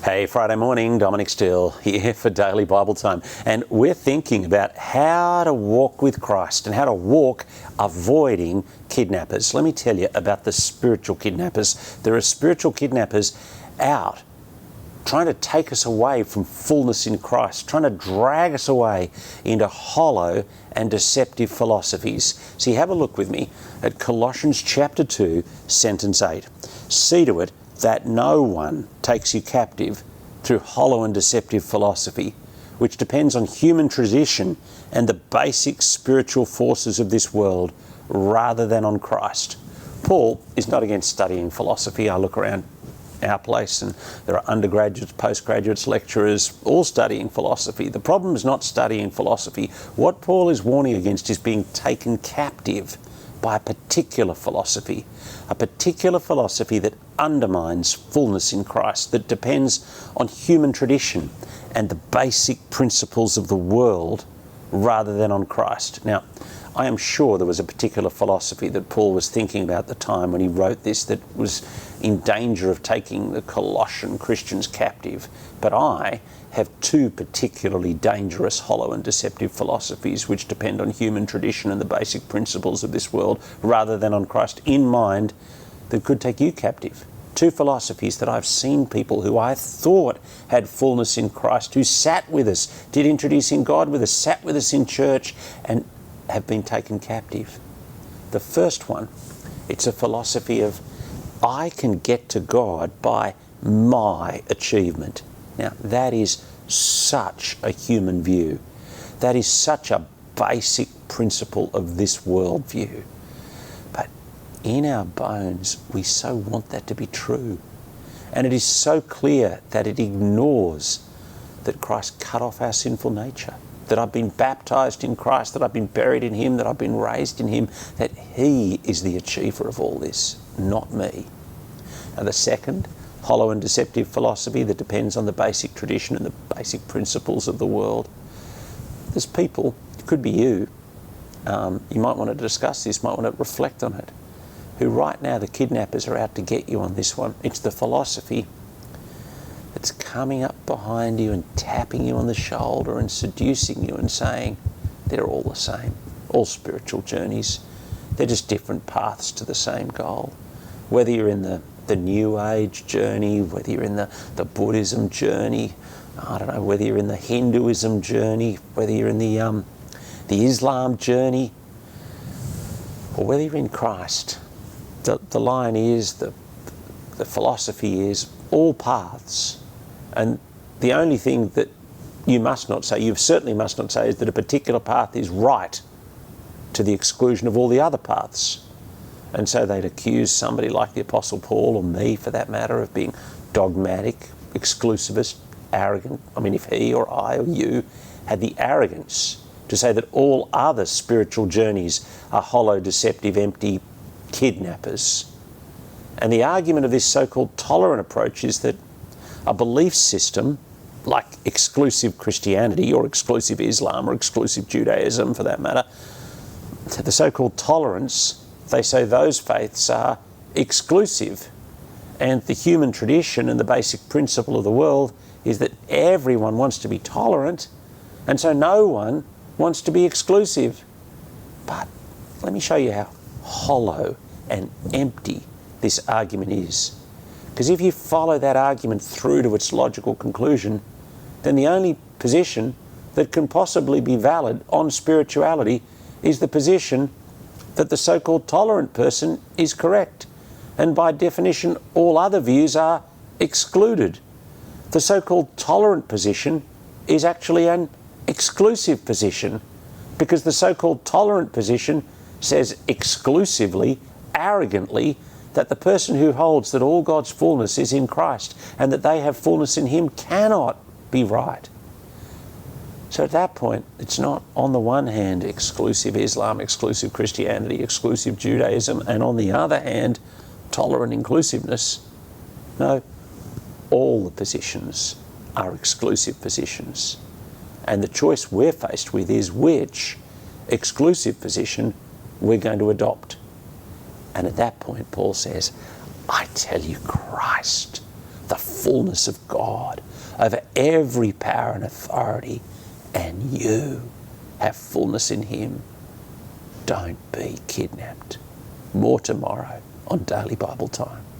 Hey, Friday morning, Dominic Steele here for Daily Bible Time. And we're thinking about how to walk with Christ and how to walk avoiding kidnappers. Let me tell you about the spiritual kidnappers. There are spiritual kidnappers out trying to take us away from fullness in Christ, trying to drag us away into hollow and deceptive philosophies. So you have a look with me at Colossians chapter 2, sentence 8. See to it that no one takes you captive through hollow and deceptive philosophy, which depends on human tradition and the basic spiritual forces of this world rather than on Christ. Paul is not against studying philosophy. I look around our place and there are undergraduates, postgraduates, lecturers, all studying philosophy. The problem is not studying philosophy. What Paul is warning against is being taken captive by a particular philosophy that undermines fullness in Christ, that depends on human tradition and the basic principles of the world rather than on Christ. Now, I am sure there was a particular philosophy that Paul was thinking about at the time when he wrote this that was in danger of taking the Colossian Christians captive. But I have two particularly dangerous, hollow and deceptive philosophies which depend on human tradition and the basic principles of this world rather than on Christ in mind that could take you captive. Two philosophies that I've seen people who I thought had fullness in Christ, who sat with us, did introducing God with us, sat with us in church and have been taken captive. The first one, it's a philosophy of I can get to God by my achievement. Now, that is such a human view. That is such a basic principle of this worldview. But in our bones, we so want that to be true. And it is so clear that it ignores that Christ cut off our sinful nature, that I've been baptized in Christ, that I've been buried in Him, that I've been raised in Him, that He is the achiever of all this, not me. And the second, hollow and deceptive philosophy that depends on the basic tradition and the basic principles of the world. There's people, it could be you might want to discuss this, might want to reflect on it, who right now the kidnappers are out to get you on this one. It's the philosophy that's coming up behind you and tapping you on the shoulder and seducing you and saying they're all the same, all spiritual journeys. They're just different paths to the same goal. Whether you're in the New Age journey, whether you're in the Buddhism journey, I don't know, whether you're in the Hinduism journey, whether you're in the Islam journey, or whether you're in Christ. The line is, the philosophy is, all paths. And the only thing that you must not say, you certainly must not say, is that a particular path is right to the exclusion of all the other paths. And so they'd accuse somebody like the Apostle Paul, or me for that matter, of being dogmatic, exclusivist, arrogant. I mean, if he or I or you had the arrogance to say that all other spiritual journeys are hollow, deceptive, empty kidnappers. And the argument of this so-called tolerant approach is that a belief system like exclusive Christianity or exclusive Islam or exclusive Judaism for that matter, the so-called tolerance, they say those faiths are exclusive. And the human tradition and the basic principle of the world is that everyone wants to be tolerant, and so no one wants to be exclusive. But let me show you how hollow and empty this argument is. Because if you follow that argument through to its logical conclusion, then the only position that can possibly be valid on spirituality is the position that the so-called tolerant person is correct. And by definition, all other views are excluded. The so-called tolerant position is actually an exclusive position, because the so-called tolerant position says exclusively, arrogantly, that the person who holds that all God's fullness is in Christ and that they have fullness in Him cannot be right. So at that point, it's not on the one hand exclusive Islam, exclusive Christianity, exclusive Judaism, and on the other hand, tolerant inclusiveness. No, all the positions are exclusive positions. And the choice we're faced with is which exclusive position we're going to adopt. And at that point, Paul says, I tell you, Christ the fullness of God over every power and authority, and you have fullness in him. Don't be kidnapped. More tomorrow on Daily Bible Time.